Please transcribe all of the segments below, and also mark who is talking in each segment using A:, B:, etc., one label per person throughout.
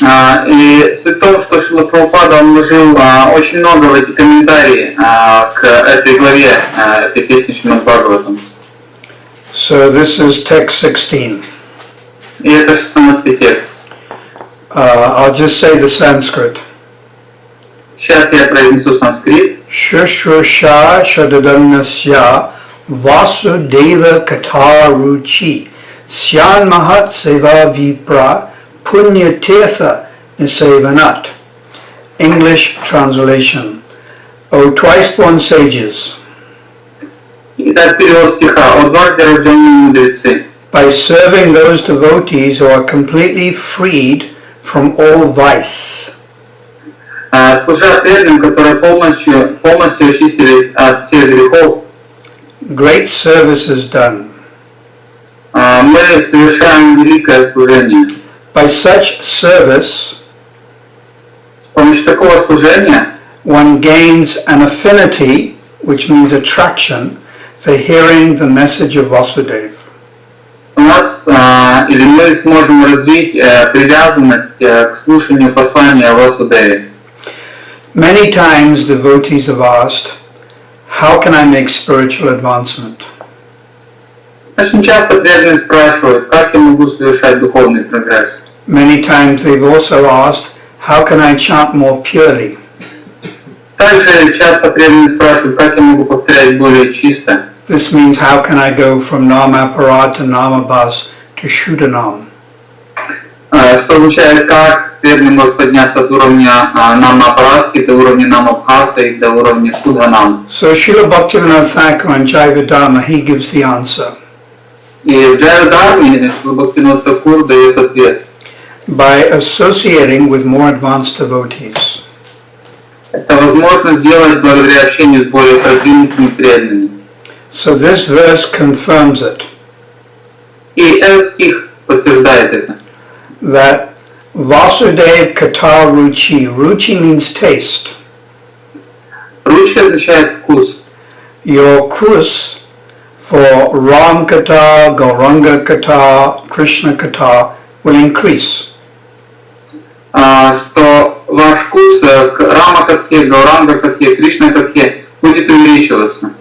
A: И суть в том, что Шрила Прабхупада вложил очень много в эти комментарии к этой главе, этой песни Шримад Бхагаватам.
B: So this is text 16.
A: И это 16-й текст.
B: I'll just say the Sanskrit.
A: Сейчас я произнесу санскрит.
B: Shushrusha Shadadanasya Vasudeva Kataruchi Syan Mahat Seva Vipra Punya Tirtha Nisevanat. English translation. O twice-born sages,
A: Итак, перевод стиха. «О дважды рожденные мудрецы,
B: by serving those devotees who are completely freed from all vice,
A: служа преданным, которые полностью очистились от всех грехов,
B: great service is done.
A: Мы совершаем великое служение».
B: By such service,
A: С помощью такого служения
B: one gains an affinity, which means attraction, for hearing the message of Vasudeva.
A: у нас или мы сможем развить привязанность к слушанию послания Васудеве.
B: Many times devotees have asked, how can I make spiritual advancement?
A: Очень часто преданные спрашивают, как я могу совершать духовный прогресс.
B: Many times they've also asked, how can I chant more purely?
A: Также часто преданные спрашивают, как я могу повторять более чисто.
B: This means how can I go from Namaparad to Namabhas to Shuddhanam?
A: Что означает, как преданный может подняться от уровня Намапарадхи до уровня Намабхаса и до уровня Шудханам.
B: So Srila Bhaktivinoda Thakur in Jaiva he gives the answer.
A: И в Джайва-дарме Шрила Бхактивинода Тхакур дает ответ.
B: By associating with more advanced devotees.
A: Это возможно сделать благодаря общению с более продвинутыми преданными.
B: So this verse confirms it.
A: И этот стих подтверждает это.
B: That Vasudev Kata Ruchi. Ruchi means taste.
A: Ручи означает вкус.
B: Your kus for Ram Kata, Gauranga Kata, Krishna Kata will increase.
A: Что ваш вкус к Рама-катхе, Гауранга-катхе, Кришна-катхе будет увеличиваться.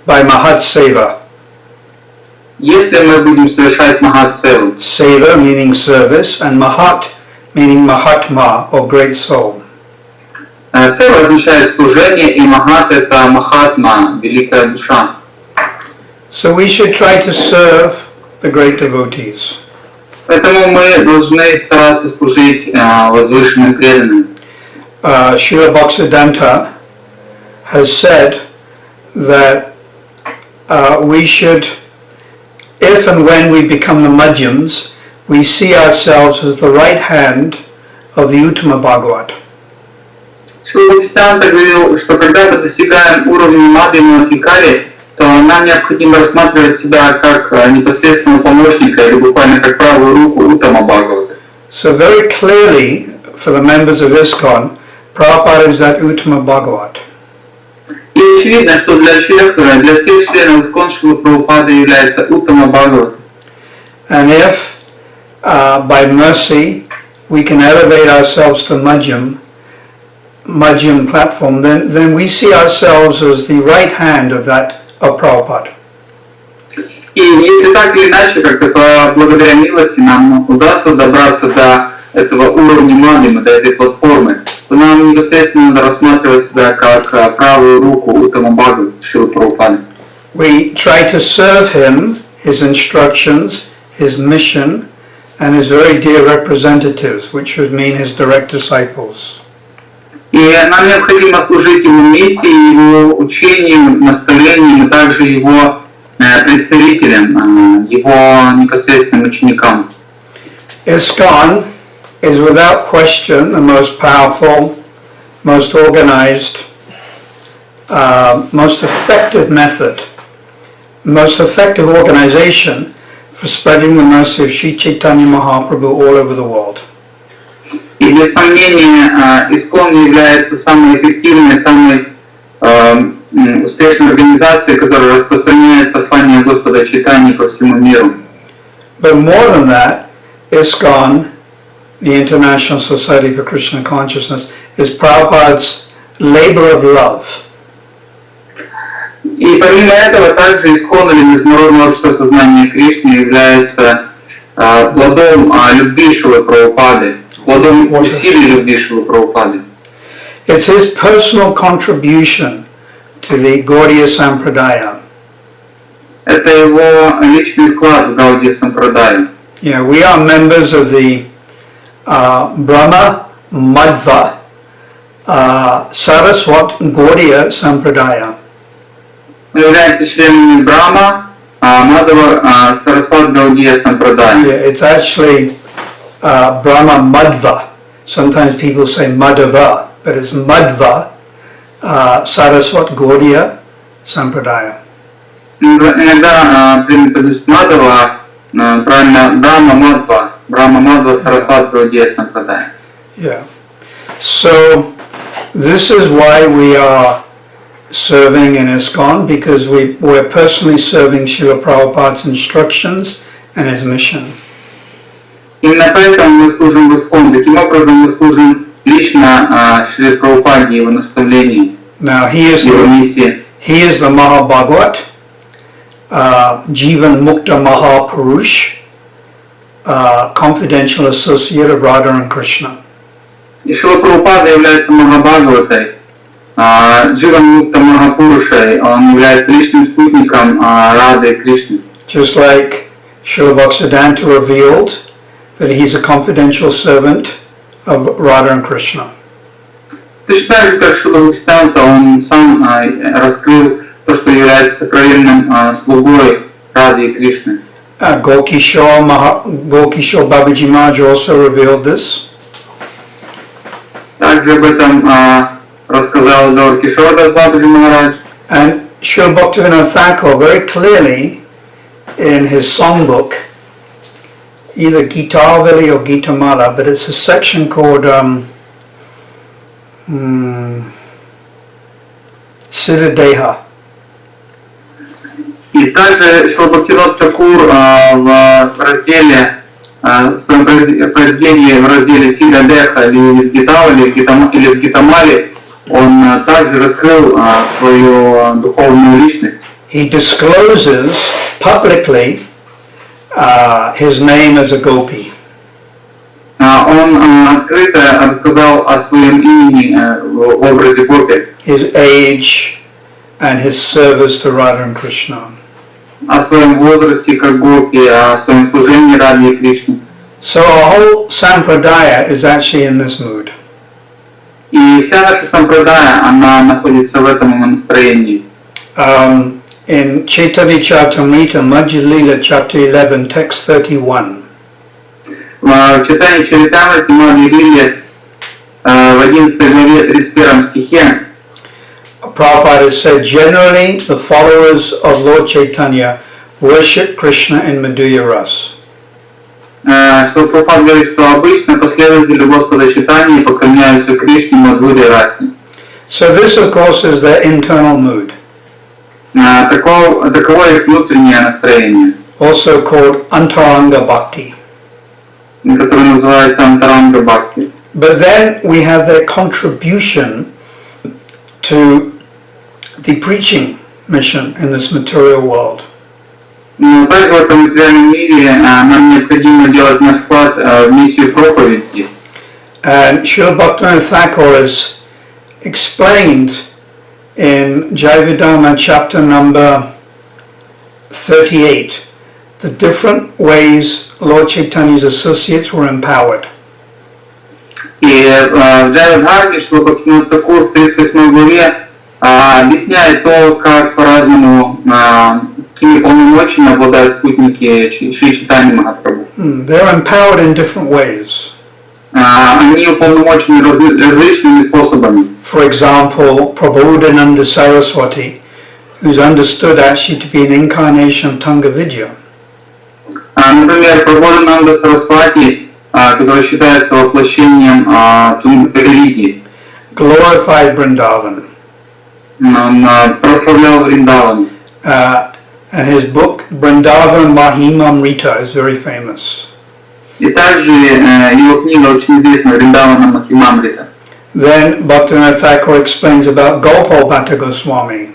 B: By Mahat Seva.
A: Если мы будем совершать Махат-севу.
B: Seva meaning service and Mahat meaning Mahatma or great soul.
A: Сева означает служение, и Махат это Махатма, великая душа.
B: So we should try to serve the great devotees.
A: Поэтому мы должны стараться служить возвышенным преданным.
B: Srila Bhaktisiddhanta has said that we should, if and when we become the Madhyams, we see ourselves as the right hand of the Uttama Bhagavat.
A: Шрила Бхактисиданта говорил, что когда мы достигаем уровня Мадхьяма Адхикари, то нам необходимо рассматривать себя как непосредственного помощника или буквально как правую руку Уттама Бхагавата.
B: So very clearly, for the members of ISKCON, Prabhupada is that Uttama Bhagavat.
A: И очевидно, что для всех членов ИСККОН Шрила Прабхупада является Уттама Бхагавата.
B: And if by mercy we can elevate ourselves to Madhyam platform, then we see ourselves as the right hand of Prabhupada.
A: И если так или иначе, как-то благодаря милости нам удастся добраться до этого уровня Мадхьямы, до этой платформы, то нам непосредственно надо рассматривать себя как правую руку Уттама Бхагавата Шрилы Прабхупады.
B: We try to serve him, his instructions, his mission, and his very dear representatives, which would mean his direct disciples.
A: И нам необходимо служить его миссии, его учению, наставлениям, и также его представителям, его непосредственным ученикам.
B: ISKCON is without question the most powerful, most organized, most effective method, most effective organization for spreading the mercy of Sri Chaitanya Mahaprabhu all over the world.
A: И без сомнения, ИСККОН является самой эффективной, самой успешной организацией, которая распространяет послание Господа Чайтаньи по всему миру.
B: But more than that, ISKCON the International Society for Krishna Consciousness, is Prabhupada's labor of love.
A: И помимо этого также ИСККОН или Международное Общество Сознания Кришны является плодом любви Шрилы Прабхупады, плодом усилий любви Шрилы Прабхупады.
B: It's his personal contribution to the Gaudiya Sampradaya.
A: Это его личный вклад в Гаудия Сампрадаю.
B: Yeah, we are members of the Brahma Madhva Saraswat Gaudiya Sampradaya.
A: Мы являемся членами Брахма, Мадхава, Сарасват Гаудия Сампрадая.
B: Yeah, it's actually Brahma Madhva. Sometimes people say Madhava, but it's Madhva Saraswat Gaudiya Sampradaya.
A: Иногда принято звучит Мадхава, правильно, Брахма Мадхва, Сарасват Гаудия Сампрадая.
B: Yeah. So this is why we are serving in ISKCON, because we're personally serving Srila Prabhupada's instructions and his mission.
A: Именно поэтому мы служим в ИСККОН. Таким образом мы служим лично Шриле Прабхупаде, его наставлений, его миссии.
B: He is the Mahabhagavat, Jivan Mukta Mahapurush, confidential associate of Radha and Krishna.
A: И Шрила Прабхупада является Махабхагаватой, Дживан Мукта Махапурушей, он является личным спутником Рады и Кришны.
B: Just like Srila Bhaktisiddhanta revealed that he is a confidential servant of Radha and Krishna.
A: Точно так же, как Шрила Бхактисиданта, он сам раскрыл то, что является сокровенным слугой Рады и Кришны.
B: Gokishore Babaji Maharaj also revealed this.
A: Также об этом рассказал Гаур Кишор дас Бабаджи Махарадж.
B: And Srila Bhaktivinoda Thakur very clearly in his songbook, either Gitavali or Gitamala, but it's a section called Siddhadeha.
A: И также Шрила Бхактивинода Тхакур в разделе, в своем произведении в разделе Сиддхадеха или в Гитавале или в Гитамале, он также раскрыл свою духовную личность.
B: He discloses publicly his name as a gopi.
A: Он открыто рассказал о своем имени в образе гопи.
B: His age and his service to Radha and Krishna.
A: О своем возрасте как гопи, о своем служении Раде и Кришне.
B: So our whole sampradaya is actually in this mood.
A: И вся наша сампрадая, она находится в этом настроении.
B: In Chaitanya Charitamrita, Madhya Lila, chapter 11, text 31.
A: В читании Чаритамрити Мадхья Лиле в 11 главе 31 стихе
B: Prabhupada said, generally the followers of Lord Chaitanya worship Krishna in Madhurya Ras.
A: Что Прабхупада говорит, что обычно последователи Господа Чайтаньи поклоняются Кришне в Мадхурья Расе.
B: So this of course is their internal mood.
A: Таково их внутреннее настроение.
B: Also called Antaranga Bhakti.
A: Которое называется Антаранга Бхакти.
B: But then we have their contribution to the preaching mission in this material world.
A: Но также в этом материальном мире нам необходимо делать наш вклад в миссию проповеди.
B: And Srila Bhaktivinoda Thakur has explained in Jaivedama chapter number 38 the different ways Lord Chaitanya's associates were empowered.
A: И в Джайведхарме Шрила Бхактивинода Тхакур в 38 главе объясняет то, как по-разному, какими полномочиями обладают спутники Шри Чайтаньи Махапрабху.
B: They're empowered in different ways.
A: Они уполномочены различными способами.
B: For example, Prabodhananda Saraswati, who's understood actually to be an incarnation of Tanga Vidya.
A: Например, Прабодхананда Сарасвати, который считается воплощением Тунга религии.
B: Glorified Vrindavan.
A: Он прославлял Вриндаван.
B: And his book Vrindavan Mahimamrita is very famous.
A: И также его книга очень известна Вриндавана Махимамрита.
B: Then Bhaktivinoda Thakur explains about Gopal Bhatta Goswami.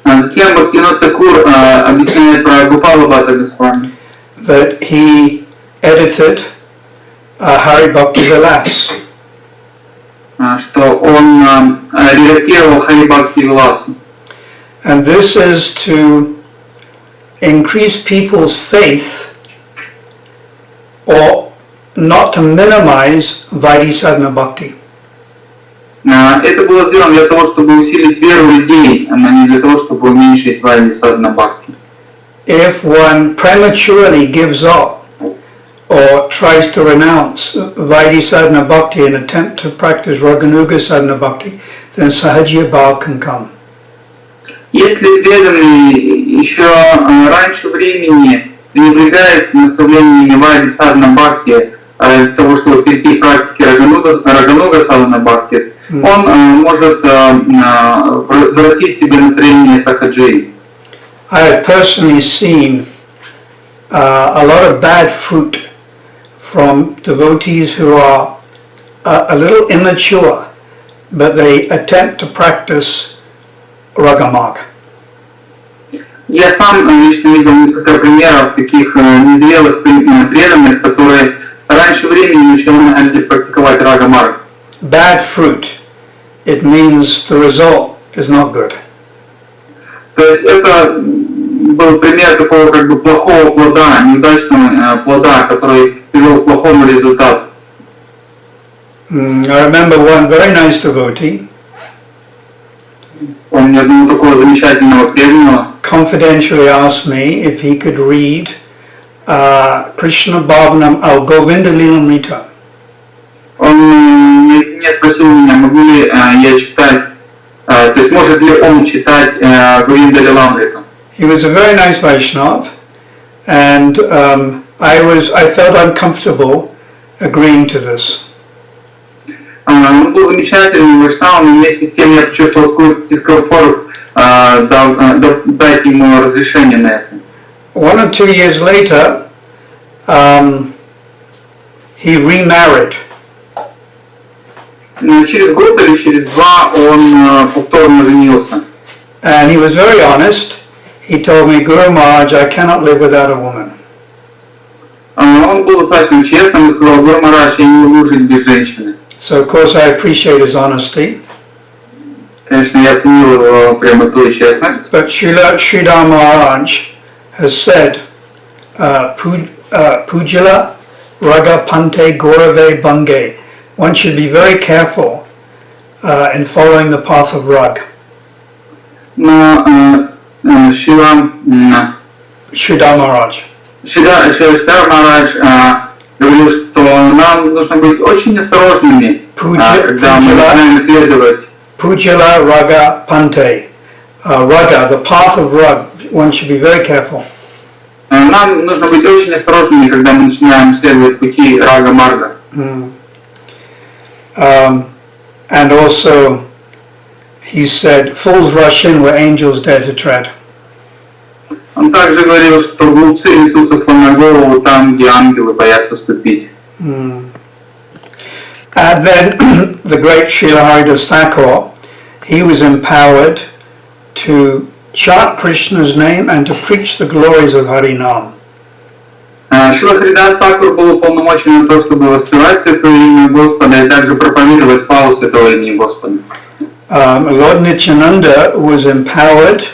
A: Затем Бхактивинод Такур объясняет про Гопала Бхатта Госвами.
B: That he edited Hari Bhakti Vilas.
A: Что он редактировал Хари Бхакти Виласу.
B: And this is to increase people's faith or not to minimize Vaidhi Sadhana Bhakti.
A: Это было сделано для того, чтобы усилить веру людей, а не для того, чтобы уменьшить Vaidhi Sadhana Bhakti.
B: If one prematurely gives up or tries to renounce Vaidhi Sadhana Bhakti and attempt to practice Raganuga Sadhana Bhakti, then Sahajya Bhav can come.
A: Если преданный еще раньше времени пренебрегает наставлениями Vaidhi Sadhana Bhakti для того, чтобы перейти к практике Рагануга Sadhana Bhakti, он может взрастить в себе настроение сахаджи.
B: I have personally seen a lot of bad fruit from devotees who are a little immature, but they attempt to practice Ragamarg.
A: Я сам лично видел несколько примеров таких незрелых преданных, которые раньше времени начинали практиковать Рагамарг.
B: Bad fruit, it means the result is not good.
A: То есть это был пример такого как бы плохого плода, неудачного плода, который привел к плохому результату.
B: I remember one very nice devotee.
A: Помню одного такого замечательного преданного.
B: Confidentially asked me if he could read Krishna Bhavanam al Govinda Lilamrita.
A: Он мне спросил меня, могу ли я читать, то есть может ли он читать Говинда Лиламриту.
B: He was a very nice Vaishnav, and I felt uncomfortable agreeing to this.
A: Он был замечательным вайшнавом, и вместе с тем я почувствовал какой-то дискомфорт, дать ему разрешение на это.
B: 1 or 2 years later, he remarried.
A: Через год или через два он повторно женился.
B: And he was very honest. He told me, Guru Maharaj, I cannot live without a woman.
A: Он был достаточно честным и сказал, Гуру Махарадж, я не могу жить без женщины.
B: So of course I appreciate his honesty.
A: Конечно, я ценил его прямоту и честность.
B: But Sridhar Maharaj has said, Pujala Raga Pante Gaurave Bange. One should be very careful in following the path of Rag.
A: Но
B: Sridhar Maharaj.
A: Шрилы Махарадж говорил, что нам нужно быть очень осторожными, когда мы начинаем исследовать.
B: Pujala Raga Pante. Raga, the path of Rag. One should be very careful.
A: Нам нужно быть очень осторожными, когда мы начинаем исследовать пути Рага-Марга.
B: And also, he said, fools rush in where angels dare to tread.
A: Он также говорил, что глупцы несутся сломя голову там, где ангелы боятся ступить.
B: And then the great Srila Hari Das Thakur, he was empowered to chant Krishna's name and to preach the glories of Harinam.
A: Шрила Хари Дас Тхакур был уполномочен на то, чтобы воспевать Святое Имя Господа и также проповедовать славу Святого Имени Господа.
B: Lord Nityananda was empowered,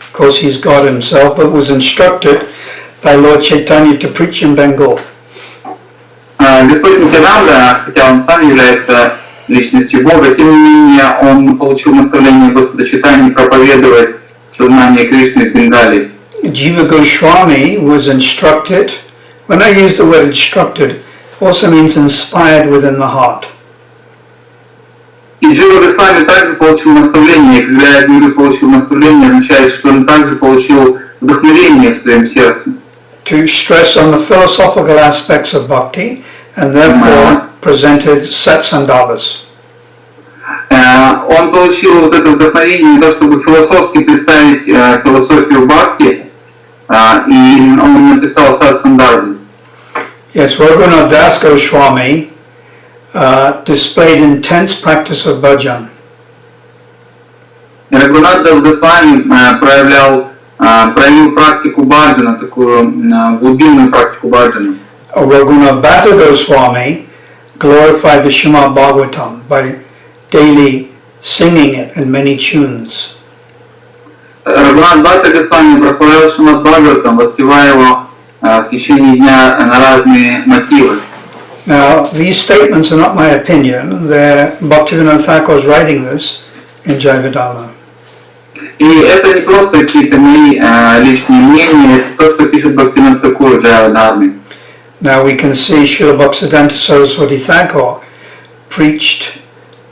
B: of course he's God himself, but was instructed by Lord Chaitanya to preach in Bengal.
A: Господь Нитянанда, хотя он сам является личностью Бога, тем не менее он получил наставление Господа Чайтаньи проповедовать сознание Кришны в Бенгалии.
B: Jiva Goswami was instructed. When I use the word instructed, also means inspired within the heart.
A: И Джива Госвами также получил наставление. Когда я говорю «получил наставление», означает, что он также получил вдохновение в своем сердце.
B: To stress on the philosophical aspects of bhakti, and therefore presented satsangavas.
A: Он получил вот это вдохновение не то, чтобы философски представить философию бхакти, и он написал сатсандарву.
B: Yes, Роберт дас Госвами displayed intense practice of bhajan.
A: Роберт дас Госвами проявил практику баджана, такую глубинную практику баджана.
B: Роберт Госвами glorified the Srimad Bhagavatam by daily singing it in many tunes.
A: Роберт Госвами прославлял Шримад Бхагаватам, воспевая его в течение дня на разные мотивы.
B: Now, these statements are not my opinion. They're Bhaktivinoda Thakur's writing this in Jayavadama.
A: И это не просто какие-то мои личные мнения, это то, что пишет Бхактивинода Тхакур в Джайавадаме.
B: Now we can see Srila Bhaktisiddhanta Saraswati Thakur preached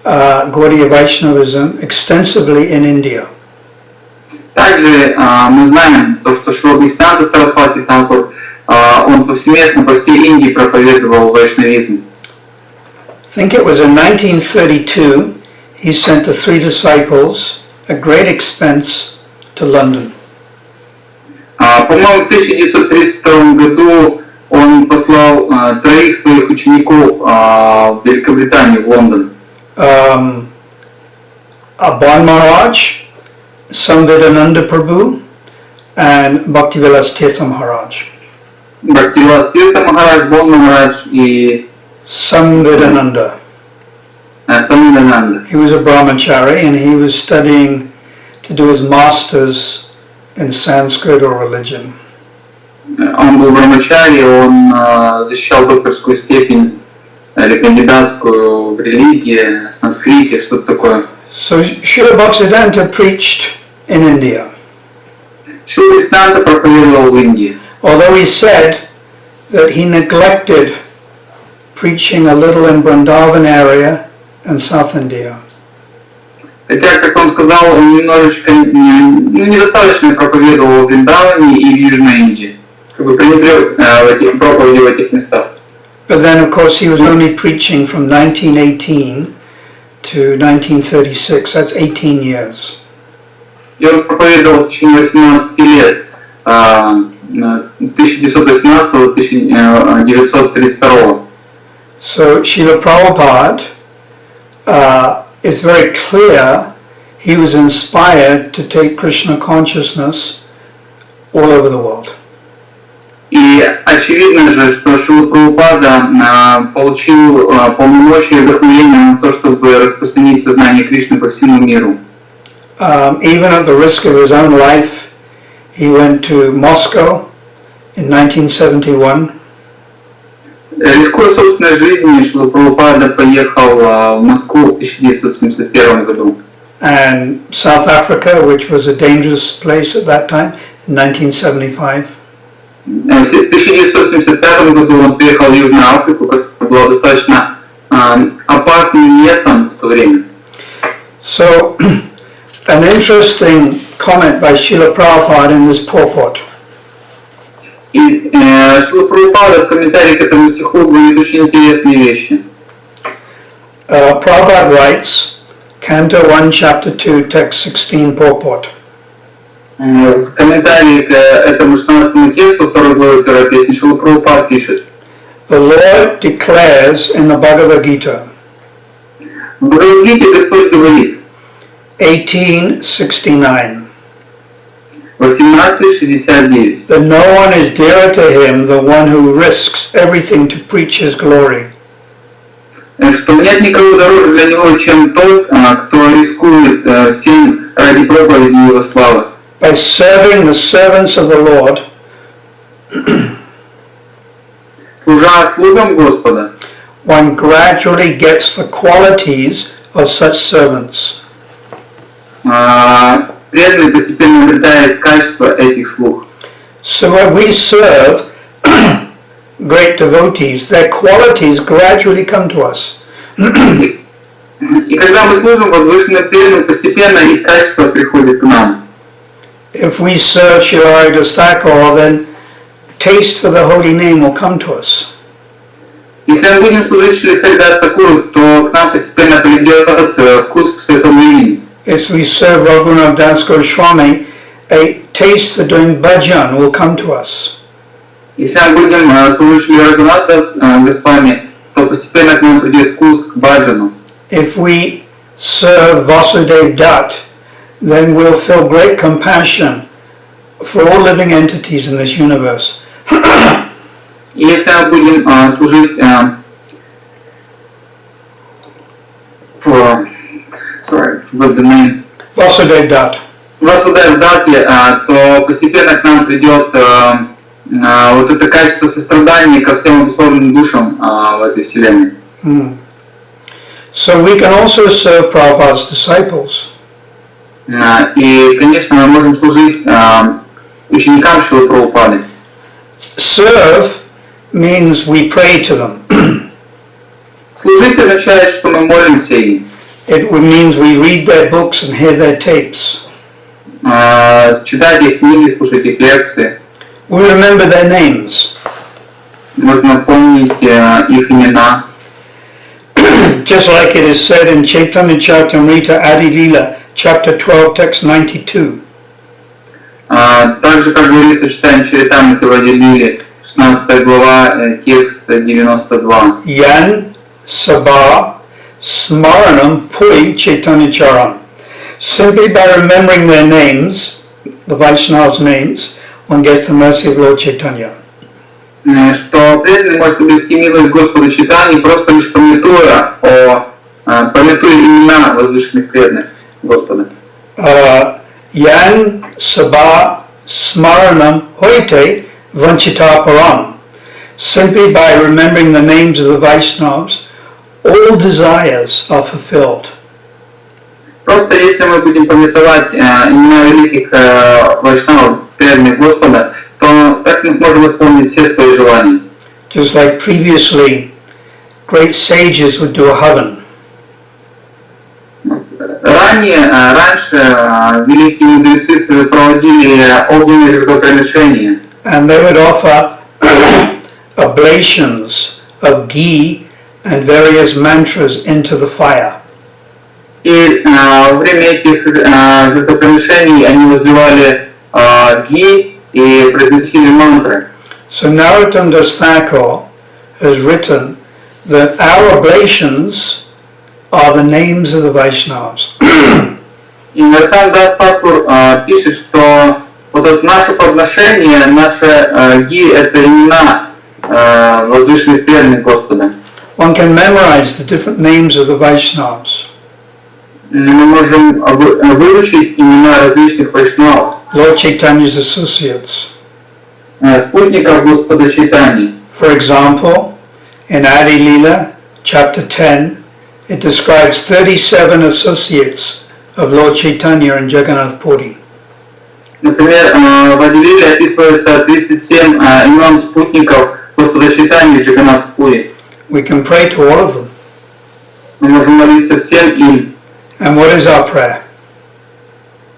B: Gaudiya Vaishnavism extensively in India.
A: Также мы знаем то, что Шрила Бхактисиддханта Сарасвати Тхакур, он повсеместно по всей Индии проповедовал вайшнавизм.
B: I think it was in 1932 he sent the 3 disciples at great expense to London.
A: По-моему, в 1932 году он послал 3 своих учеников в Великобританию, в Лондон.
B: Abban Maharaj, Samvedananda Prabhu, and Bhaktivilas Tirtha Maharaj.
A: Bhaktivilas Tirtha Maharaj, Bon Maharaj и
B: Samvedananda.
A: Samvedananda.
B: He was a brahmachari and he was studying to do his masters in Sanskrit or religion.
A: Он был брамачари, он защищал докторскую степень или кандидатскую в религии, санскрите, что-то такое.
B: So Srila Bhaktisiddhanta preached in India.
A: Шрила Бхактисиддханта проповедовал в Индии.
B: Although he said that he neglected preaching a little in Vrindavan area and South India.
A: Хотя, как он сказал, он немножечко недостаточно проповедовал в Вриндаване и в Южной Индии. Как бы пренебрег проповеди в этих местах.
B: But then, of course, he was only preaching from 1918 to 1936. That's 18 years.
A: И он проповедовал в течение 18 лет, с 1918 до 1932.
B: So Srila Prabhupada, it's very clear he was inspired to take Krishna consciousness all over the world.
A: И очевидно же, что Шрила Прабхупада получил полномочия и вдохновение на то, чтобы распространить сознание Кришны по всему миру.
B: Even at the risk of his own life, he went to Moscow in 1971.
A: Рискуя собственной жизнью, Шрила Прабхупада поехал в Москву в 1971 году.
B: And South Africa, which was a dangerous place at that time, in 1975.
A: В 1975 году он приехал в Южную Африку, которая была достаточно опасным местом в то время.
B: So, an interesting comment by Srila Prabhupada in this purport.
A: И Шрила Прабхупада в комментарии к этому стиху говорит очень интересные вещи.
B: Prabhupada writes, Canto 1, Chapter 2, Text 16, purport.
A: В комментарии к этому 16 тексту 2 главы 1 песни Шрила Прабхупада пишет:
B: The Lord declares in the Bhagavad Gita,
A: в Бхагавад-гите Господь говорит
B: 1869,
A: 18:69,
B: that no one is dearer to him than one who risks everything to preach his glory.
A: Что нет никого дороже для него, чем тот, кто рискует всем ради проповеди его славы.
B: By serving the servants of the Lord,
A: служа слугам Господа,
B: one gradually gets the qualities of such servants.
A: Преданный постепенно обретает качество этих слуг.
B: So when we serve great devotees, their qualities gradually come to us.
A: И когда мы служим возвышенным преданным, постепенно их качество приходит к нам.
B: If we serve Srila Haridas Thakur, then taste for the holy name will come to us.
A: Если мы будем служить Шриле Харидас Тхакуру, то к нам постепенно придет вкус к святому имени.
B: If we serve Роберт das Госвами, a taste for doing bhajan will come to us.
A: Если мы будем служить Шрилы Прабхупады дас Госвами, то постепенно к нам придет вкус к баджану.
B: If we serve Vasudev Dutt, then we'll feel great compassion for all living entities in this universe.
A: И если мы будем служить forgot the name.
B: Vasudev Dutt.
A: Васудев Датте, то постепенно к нам придет вот это качество сострадания ко всем обусловленным душам в этой вселенной.
B: So we can also serve Prabhupada's disciples.
A: И, конечно, мы можем служить ученикам Шрилы Прабхупады.
B: Serve means we pray to them.
A: Служить означает, что мы молимся им.
B: It means we read their books and hear their tapes.
A: Читать их книги, слушать их лекции.
B: We remember their names.
A: Можно помнить их имена.
B: Just like it is said in Chaitanya Charitamrita Adi Lila, chapter 12, text 92.
A: Так же, как говорится в читании Чаритамриты в Ади Лиле, 16 глава, текст 92.
B: Yan Sabha Smaranam Pui Chaitanya Charam. Simply by remembering their names, the Vaishnavas' names, one gets the mercy of Lord Chaitanya.
A: Что преданный может обрести милость Господа Чайтаньи, просто лишь пометуя имена возвышенных преданных Господа.
B: Yan Sabha Smaranam Hoite Vanchita Param. Simply by remembering the names of the Vaishnavas, all desires are fulfilled.
A: Просто если мы будем памятовать имена великих вайшнавов, преданных Господа, то так мы сможем исполнить все свои желания.
B: Just like previously, great sages would do a havan.
A: Раньше великие мудрецы проводили огненные жертвоприношения.
B: And they would offer oblations of ghee and various mantras into the fire.
A: И во время этих жертвоприношений они возливали ги и произносили мантры.
B: So Narottam Das Thakur has written that our oblations are the names of the Vaishnavas.
A: И Наротtam Дас Тхакур пишет, что вот это наше подношение, наше ги, это имена возвышенных преданных Господа.
B: One can memorize the different names of the Vaishnavas.
A: Мы можем выучить имена различных вайшнавов.
B: Lord Chaitanya's associates.
A: Спутников Господа Чайтаньи.
B: For example, in Adi Lila, chapter 10, it describes 37 associates of Lord Chaitanya and Jagannath Puri.
A: Например, в Ади Лиле описывается 37 имен спутников Господа Чайтаньи и Джаганнатха Пури.
B: We can pray to all of them.
A: Мы можем молиться всем им.
B: And what is our prayer?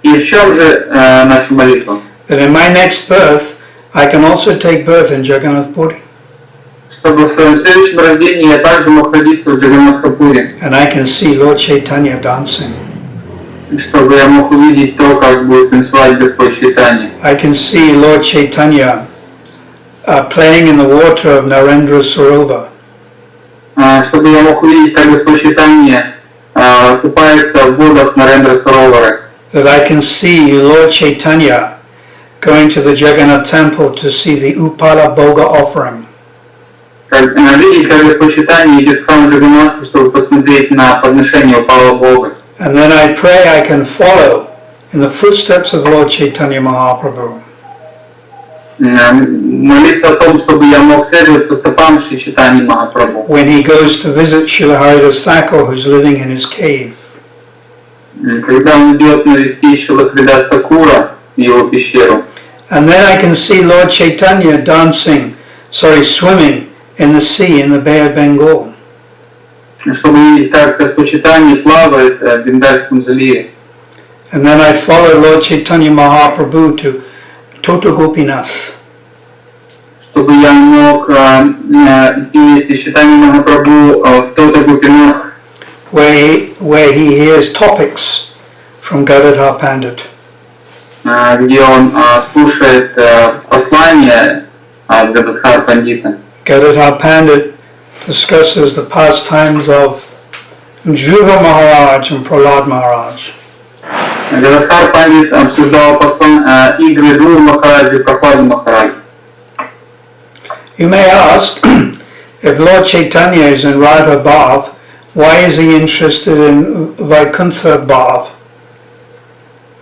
A: И в чем же наша молитва?
B: That in my next birth, I can also take birth in Jagannath Puri.
A: Чтобы в своем следующем рождении я также мог родиться в Джаганнатха-пури.
B: And I can see Lord Chaitanya dancing.
A: Чтобы я мог увидеть то, как будет танцевать Господь Чайтанья.
B: I can see Lord Chaitanya playing in the water of Narendra Sarovar.
A: Чтобы я мог увидеть, как Господь Чайтанья купается в водах Нарендра Саровара.
B: That I can see Lord Chaitanya going to the Jagannath temple to see the Upala Bhoga offering.
A: Видеть, как Господь Чайтанья идет в храм Джаганнатха, чтобы посмотреть на подношение Упала Бога.
B: And then I pray I can follow in the footsteps of Lord Chaitanya Mahaprabhu.
A: Молиться о том, чтобы я мог следовать по стопам Шри Чайтаньи Махапрабху.
B: When he goes to visit Srila Haridas Thakur, who's living in his cave.
A: Когда он идет навестить Шрилы Дас Тхакура в его пещеру.
B: And then I can see Lord Chaitanya swimming in the sea in the Bay of Bengal.
A: Чтобы видеть, как Господь Чайтанья плавает в Бенгальском заливе.
B: And then I follow Lord Chaitanya Mahaprabhu to Tota Gopinath.
A: Чтобы я мог идти вместе с Чайтаньей Махапрабху в Тота Гопинах,
B: where he hears topics from Gadadhar Pandit.
A: Где он слушает послания от Гададхар Пандита.
B: Gadadhar Pandit discusses the pastimes of Dhruva Maharaj and Prahlad Maharaj.
A: Гададхар Пандит обсуждал игры Dhruva Махараджа и Прохлады Махараджа.
B: You may ask, if Lord Chaitanya is in Radha Bhav, why is he interested in Vaikuntha Bhav?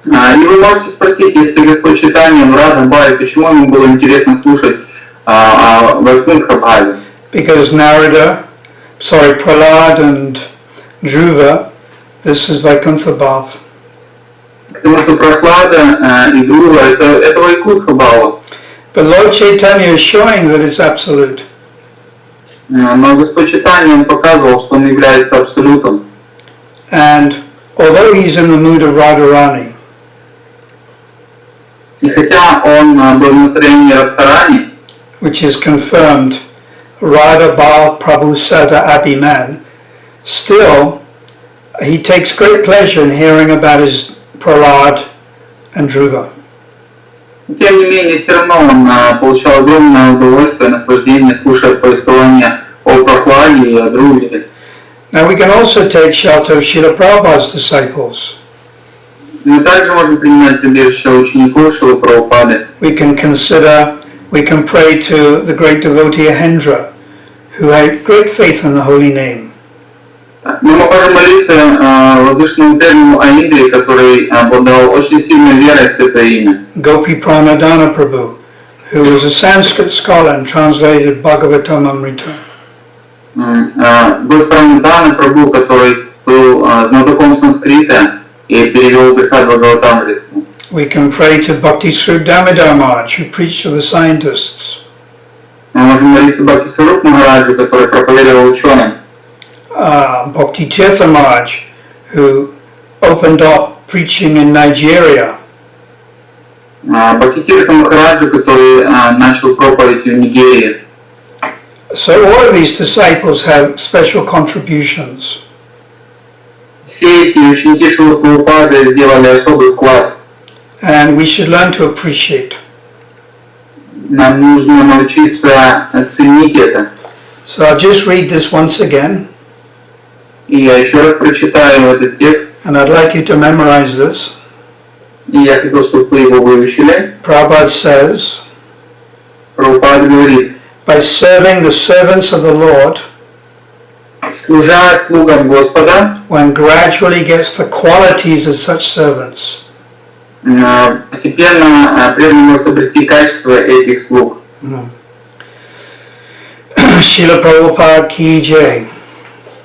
A: И вы можете спросить, если Господь Чайтанья в Радха Бхаве, почему ему было интересно слушать о Вайкунтха Бхаве?
B: Because Prahlad and Dhruva, this is Vaikuntha Bhav.
A: Потому что Прохлада и Dhruva это Вайкунтха Бхава.
B: But Lord Chaitanya is showing that it's absolute.
A: Но Господь Чайтанья он показывал, что он является абсолютом.
B: And although he's in the mood of Radharani,
A: и хотя он был в настроении Радхарани,
B: which is confirmed Radha Bhav Prabhu Sada Abhiman, still he takes great pleasure in hearing about his Prahlad and Dhruva.
A: Тем не менее, все равно он получал огромное удовольствие, наслаждение, слушая повествование о Прохладе и о Dhruve.
B: Now we can also take shelter of Srila Prabhupada's disciples.
A: Мы также можем принимать прибежище учеников Шрилы Прабхупады.
B: We can pray to the great devotee Ahendra, who had great faith in the holy name.
A: Мы можем молиться возвышенному преданному Аиндре, который обладал очень сильной верой в Святое Имя.
B: Gopi Pranadana Prabhu, who was a Sanskrit scholar and translated Bhagavatam Amrita.
A: Гопи Пранадана Прабху, который был знатоком санскрита и перевел Брихад Бхагаватамриту.
B: We can pray to Bhakti Swarup Damodar Maharaj, who preached to the scientists.
A: Мы можем молиться Бхакти Саруп Махараджу, который проповедовал ученым.
B: Bhakti Tirtha Maharaj, who opened up preaching in Nigeria.
A: Бхакти Тиртха Махараджу, который начал проповедь в Нигерии.
B: So all of these disciples have special contributions.
A: Все эти ученики Шрилы Прабхупады сделали особый вклад.
B: And we should learn to appreciate.
A: Нам нужно научиться ценить это.
B: So I'll just read this once again.
A: И я еще раз прочитаю этот текст.
B: And I'd like you to memorize this.
A: И я хотел, чтобы вы его выучили.
B: Prabhupada says,
A: Прабхупада говорит:
B: by serving the servants of the Lord,
A: служа слугам Господа,
B: one gradually gets the qualities of such servants.
A: Постепенно преданный может обрести качество этих слуг.
B: Srila Prabhupada ki jai.